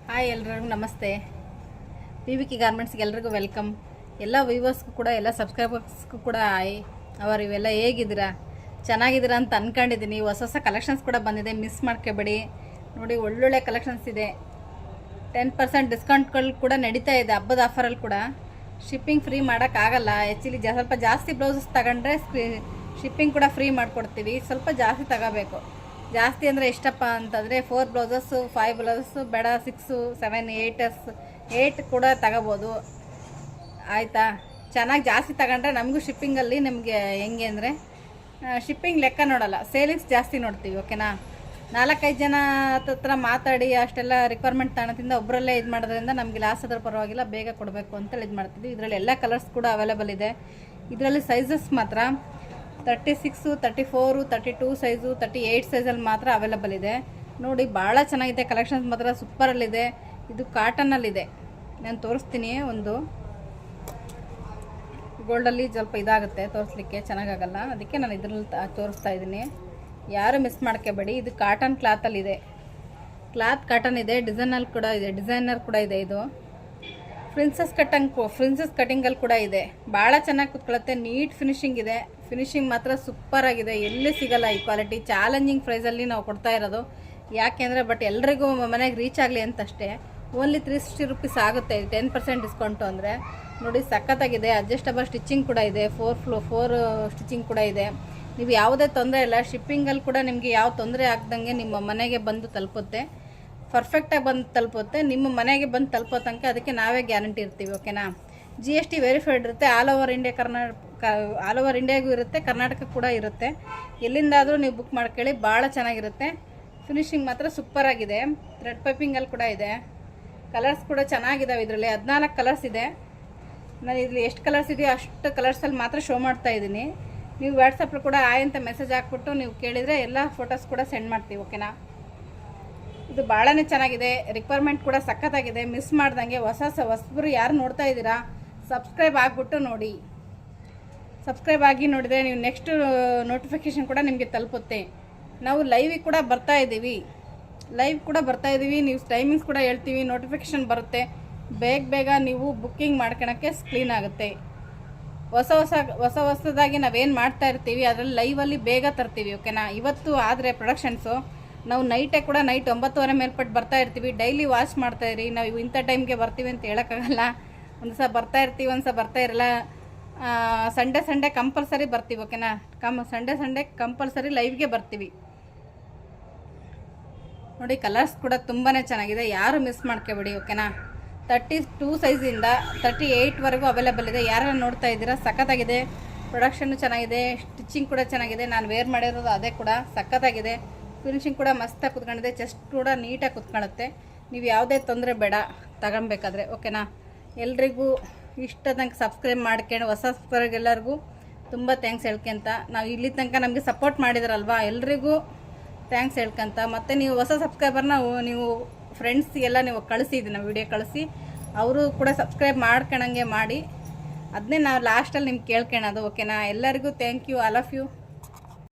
Hi ಎಲ್ರಿಗೂ ನಮಸ್ತೆ. PVK ಗಾರ್ಮೆಂಟ್ಸ್ಗೆ ಎಲ್ರಿಗೂ ವೆಲ್ಕಮ್. ಎಲ್ಲ ವ್ಯೂವರ್ಸ್ಗೂ ಕೂಡ ಎಲ್ಲ ಸಬ್ಸ್ಕ್ರೈಬರ್ಸ್ಗೂ ಕೂಡ ಹಾಯ್. ಇವೆಲ್ಲ ಹೇಗಿದ್ದೀರಾ? ಚೆನ್ನಾಗಿದ್ದೀರಾ ಅಂತ ಅಂದ್ಕೊಂಡಿದ್ದೀನಿ. ಹೊಸ ಕಲೆಕ್ಷನ್ಸ್ ಕೂಡ ಬಂದಿದೆ, ಮಿಸ್ ಮಾಡ್ಕೋಬೇಡಿ. ನೋಡಿ, ಒಳ್ಳೊಳ್ಳೆ ಕಲೆಕ್ಷನ್ಸ್ ಇದೆ. 10% ಡಿಸ್ಕೌಂಟ್ಗಳು ಕೂಡ ನಡೀತಾ ಇದೆ ಹಬ್ಬದ ಆಫರಲ್ಲಿ ಕೂಡ. ಶಿಪ್ಪಿಂಗ್ ಫ್ರೀ ಮಾಡೋಕ್ಕಾಗಲ್ಲ. ಆ್ಯಕ್ಚುಲಿ ಸ್ವಲ್ಪ ಜಾಸ್ತಿ ಬ್ಲೌಸಸ್ ತಗೊಂಡ್ರೆ ಶಿಪ್ಪಿಂಗ್ ಕೂಡ ಫ್ರೀ ಮಾಡಿಕೊಡ್ತೀವಿ. ಸ್ವಲ್ಪ ಜಾಸ್ತಿ ತಗೋಬೇಕು. ಜಾಸ್ತಿ ಅಂದರೆ ಎಷ್ಟಪ್ಪ ಅಂತಂದರೆ 4 ಬ್ಲೌಸಸ್ಸು 5 ಬ್ಲೌಸಸ್ಸು ಬೇಡ, 6 7 8 ಕೂಡ ತಗೋಬೋದು. ಆಯಿತಾ? ಚೆನ್ನಾಗಿ ಜಾಸ್ತಿ ತಗೊಂಡ್ರೆ ನಮಗೂ ಶಿಪ್ಪಿಂಗಲ್ಲಿ ನಿಮಗೆ ಹೆಂಗೆ ಅಂದರೆ ಶಿಪ್ಪಿಂಗ್ ಲೆಕ್ಕ ನೋಡೋಲ್ಲ, ಸೇಲಿಂಗ್ಸ್ ಜಾಸ್ತಿ ನೋಡ್ತೀವಿ. ಓಕೆನಾ? 4-5 ಜನ ಹತ್ರ ಮಾತಾಡಿ ಅಷ್ಟೆಲ್ಲ ರಿಕ್ವೈರ್ಮೆಂಟ್ ತಗೊಳೋದ್ರಿಂದ ಒಬ್ಬರಲ್ಲೇ ಇದು ಮಾಡೋದ್ರಿಂದ ನಮಗೆ ಲಾಸ್ ಆದರೂ ಪರವಾಗಿಲ್ಲ, ಬೇಗ ಕೊಡಬೇಕು ಅಂತೇಳಿ ಇದು ಮಾಡ್ತೀವಿ. ಇದರಲ್ಲಿ ಎಲ್ಲ ಕಲರ್ಸ್ ಕೂಡ ಅವೈಲೇಬಲ್ ಇದೆ. ಇದರಲ್ಲಿ ಸೈಜಸ್ ಮಾತ್ರ 36, 34, 32 ಸೈಜು, 38 ಸೈಜಲ್ಲಿ ಮಾತ್ರ ಅವೈಲೇಬಲ್ ಇದೆ. ನೋಡಿ, ಭಾಳ ಚೆನ್ನಾಗಿದೆ. ಕಲೆಕ್ಷನ್ಸ್ ಮಾತ್ರ ಸೂಪರಲ್ಲಿದೆ. ಇದು ಕಾಟನ್ನಲ್ಲಿದೆ. ನಾನು ತೋರಿಸ್ತೀನಿ. ಒಂದು ಗೋಲ್ಡಲ್ಲಿ ಸ್ವಲ್ಪ ಇದಾಗುತ್ತೆ, ತೋರಿಸ್ಲಿಕ್ಕೆ ಚೆನ್ನಾಗಾಗಲ್ಲ, ಅದಕ್ಕೆ ನಾನು ಇದರಲ್ಲಿ ತೋರಿಸ್ತಾ ಇದ್ದೀನಿ. ಯಾರು ಮಿಸ್ ಮಾಡ್ಕೋಬೇಡಿ. ಇದು ಕಾಟನ್ ಕ್ಲಾತಲ್ಲಿದೆ. ಕ್ಲಾತ್ ಕಾಟನ್ ಇದೆ. ಡಿಸೈನರ್ ಕೂಡ ಇದೆ. ಇದು ಪ್ರಿನ್ಸಸ್ ಕಟಿಂಗಲ್ಲಿ ಕೂಡ ಇದೆ. ಭಾಳ ಚೆನ್ನಾಗಿ ಕುತ್ಕೊಳ್ಳುತ್ತೆ. ನೀಟ್ ಫಿನಿಶಿಂಗ್ ಇದೆ. ಫಿನಿಶಿಂಗ್ ಮಾತ್ರ ಸೂಪರ್ ಆಗಿದೆ. ಎಲ್ಲಿ ಸಿಗಲ್ಲ ಈ ಕ್ವಾಲಿಟಿ. ಚಾಲೆಂಜಿಂಗ್ ಪ್ರೈಸಲ್ಲಿ ನಾವು ಕೊಡ್ತಾ ಇರೋದು. ಯಾಕೆಂದರೆ ಎಲ್ರಿಗೂ ಮನೆಗೆ ರೀಚ್ ಆಗಲಿ ಅಂತಷ್ಟೇ. ಓನ್ಲಿ 360 ರುಪೀಸ್ ಆಗುತ್ತೆ. 10% ಡಿಸ್ಕೌಂಟು ಅಂದರೆ ನೋಡಿ, ಸಖತ್ತಾಗಿದೆ. ಅಡ್ಜಸ್ಟಬಲ್ ಸ್ಟಿಚಿಂಗ್ ಕೂಡ ಇದೆ. 4 ಸ್ಟಿಚಿಂಗ್ ಕೂಡ ಇದೆ. ನೀವು ಯಾವುದೇ ತೊಂದರೆ ಇಲ್ಲ. ಶಿಪ್ಪಿಂಗಲ್ಲಿ ಕೂಡ ನಿಮಗೆ ಯಾವ ತೊಂದರೆ ಆಗ್ದಂಗೆ ನಿಮ್ಮ ಮನೆಗೆ ಬಂದು ತಲುಪುತ್ತೆ. ಪರ್ಫೆಕ್ಟಾಗಿ ಬಂದು ತಲುಪುತ್ತೆ. ನಿಮ್ಮ ಮನೆಗೆ ಬಂದು ತಲುಪೋ ತನಕ ಅದಕ್ಕೆ ನಾವೇ ಗ್ಯಾರಂಟಿ ಇರ್ತೀವಿ. ಓಕೆನಾ? GST ವೆರಿಫೈಡ್ ಇರುತ್ತೆ. ಆಲ್ ಓವರ್ ಇಂಡಿಯಾಗೂ ಇರುತ್ತೆ, ಕರ್ನಾಟಕ ಕೂಡ ಇರುತ್ತೆ. ಎಲ್ಲಿಂದಾದರೂ ನೀವು ಬುಕ್ ಮಾಡ್ಕೊಳ್ಳಿ. ಭಾಳ ಚೆನ್ನಾಗಿರುತ್ತೆ. ಫಿನಿಶಿಂಗ್ ಮಾತ್ರ ಸೂಪರಾಗಿದೆ. ಥ್ರೆಡ್ ಪೈಪಿಂಗಲ್ಲಿ ಕೂಡ ಇದೆ. ಕಲರ್ಸ್ ಕೂಡ ಚೆನ್ನಾಗಿದ್ದಾವೆ. ಇದರಲ್ಲಿ 14 ಕಲರ್ಸ್ ಇದೆ. ನಾನು ಇಲ್ಲಿ ಎಷ್ಟು ಕಲರ್ಸ್ ಇದೆಯೋ ಅಷ್ಟು ಕಲರ್ಸಲ್ಲಿ ಮಾತ್ರ ಶೋ ಮಾಡ್ತಾ ಇದ್ದೀನಿ. ನೀವು ವಾಟ್ಸಪ್ಪಲ್ಲಿ ಕೂಡ ಆಯ್ ಅಂತ ಮೆಸೇಜ್ ಹಾಕ್ಬಿಟ್ಟು ನೀವು ಕೇಳಿದರೆ ಎಲ್ಲ ಫೋಟೋಸ್ ಕೂಡ ಸೆಂಡ್ ಮಾಡ್ತೀವಿ. ಓಕೆನಾ? ಇದು ಭಾಳನೇ ಚೆನ್ನಾಗಿದೆ. ರಿಕ್ವೈರ್ಮೆಂಟ್ ಕೂಡ ಸಖತ್ತಾಗಿದೆ. ಮಿಸ್ ಮಾಡ್ದಂಗೆ ಹೊಸಬರು ಯಾರು ನೋಡ್ತಾ ಇದ್ದೀರಾ, ಸಬ್ಸ್ಕ್ರೈಬ್ ಆಗಿಬಿಟ್ಟು ನೋಡಿ. ಸಬ್ಸ್ಕ್ರೈಬ್ ಆಗಿ ನೋಡಿದರೆ ನೀವು ನೆಕ್ಸ್ಟ್ ನೋಟಿಫಿಕೇಷನ್ ಕೂಡ ನಿಮಗೆ ತಲುಪುತ್ತೆ. ನಾವು ಲೈವಿಗೆ ಕೂಡ ಬರ್ತಾ ಇದ್ದೀವಿ. ನೀವು ಟೈಮಿಂಗ್ಸ್ ಕೂಡ ಹೇಳ್ತೀವಿ. ನೋಟಿಫಿಕೇಷನ್ ಬರುತ್ತೆ. ಬೇಗ ನೀವು ಬುಕ್ಕಿಂಗ್ ಮಾಡ್ಕೊಳಕ್ಕೆ ಕ್ಲೀನ್ ಆಗುತ್ತೆ. ಹೊಸದಾಗಿ ನಾವೇನು ಮಾಡ್ತಾ ಇರ್ತೀವಿ ಅದರಲ್ಲಿ ಲೈವಲ್ಲಿ ಬೇಗ ತರ್ತೀವಿ. ಓಕೆನಾ? ಇವತ್ತು ಆದರೆ ಪ್ರೊಡಕ್ಷನ್ಸು ನಾವು ನೈಟ್ 9:30 ಮೇಲ್ಪಟ್ಟು ಬರ್ತಾ ಇರ್ತೀವಿ. ಡೈಲಿ ವಾಚ್ ಮಾಡ್ತಾಯಿರಿ. ನಾವು ಇಂಥ ಟೈಮ್ಗೆ ಬರ್ತೀವಿ ಅಂತ ಹೇಳೋಕ್ಕಾಗಲ್ಲ. ಒಂದು ಸಲ ಬರ್ತಾ ಇರ್ತೀವಿ, ಒಂದು ಸಲ ಬರ್ತಾ ಇರಲ್ಲ. ಸಂಡೇ ಕಂಪಲ್ಸರಿ ಬರ್ತೀವಿ. ಓಕೆನಾ? ಸಂಡೇ ಕಂಪಲ್ಸರಿ ಲೈವ್ಗೆ ಬರ್ತೀವಿ. ನೋಡಿ, ಕಲರ್ಸ್ ಕೂಡ ತುಂಬಾ ಚೆನ್ನಾಗಿದೆ. ಯಾರು ಮಿಸ್ ಮಾಡ್ಕೋಬೇಡಿ. ಓಕೆನಾ? 32 ಸೈಜಿಂದ 38ವರೆಗೂ ಅವೈಲೇಬಲ್ ಇದೆ. ಯಾರು ನೋಡ್ತಾ ಇದ್ದೀರಾ, ಸಖತ್ತಾಗಿದೆ. ಪ್ರೊಡಕ್ಷನ್ನು ಚೆನ್ನಾಗಿದೆ. ಸ್ಟಿಚಿಂಗ್ ಕೂಡ ಚೆನ್ನಾಗಿದೆ. ನಾನು ವೇರ್ ಮಾಡಿರೋದು ಅದೇ ಕೂಡ ಸಖತ್ತಾಗಿದೆ. ಫಿನಿಶಿಂಗ್ ಕೂಡ ಮಸ್ತಾಗಿ ಕುತ್ಕೊಂಡಿದೆ. ಚೆಸ್ಟ್ ಕೂಡ ನೀಟಾಗಿ ಕುತ್ಕೊಳ್ಳುತ್ತೆ. ನೀವು ಯಾವುದೇ ತೊಂದರೆ ಬೇಡ ತಗೊಬೇಕಾದ್ರೆ. ಓಕೆನಾ? ಎಲ್ರಿಗೂ ಇಷ್ಟದಂಗೆ ಸಬ್ಸ್ಕ್ರೈಬ್ ಮಾಡ್ಕೊಂಡು ಹೊಸಬರಿಗೆಲ್ಲರಿಗೂ ತುಂಬ ಥ್ಯಾಂಕ್ಸ್ ಹೇಳ್ಕೊಂತ, ನಾವು ಇಲ್ಲಿ ತನಕ ನಮಗೆ ಸಪೋರ್ಟ್ ಮಾಡಿದ್ರಲ್ವಾ, ಎಲ್ರಿಗೂ ಥ್ಯಾಂಕ್ಸ್ ಹೇಳ್ಕೊಂತ, ಮತ್ತು ನೀವು ಹೊಸ ಸಬ್ಸ್ಕ್ರೈಬರ್ನ ನೀವು ಫ್ರೆಂಡ್ಸ್ಗೆಲ್ಲ ನೀವು ಕಳಿಸಿ, ಇದನ್ನು ವಿಡಿಯೋ ಕಳಿಸಿ ಅವರು ಕೂಡ ಸಬ್ಸ್ಕ್ರೈಬ್ ಮಾಡ್ಕೊಳಂಗೆ ಮಾಡಿ. ಅದನ್ನೇ ನಾವು ಲಾಸ್ಟಲ್ಲಿ ನಿಮ್ಗೆ ಕೇಳ್ಕೊಳೋದು. ಓಕೆನಾ? ಎಲ್ಲರಿಗೂ thank you. I love you.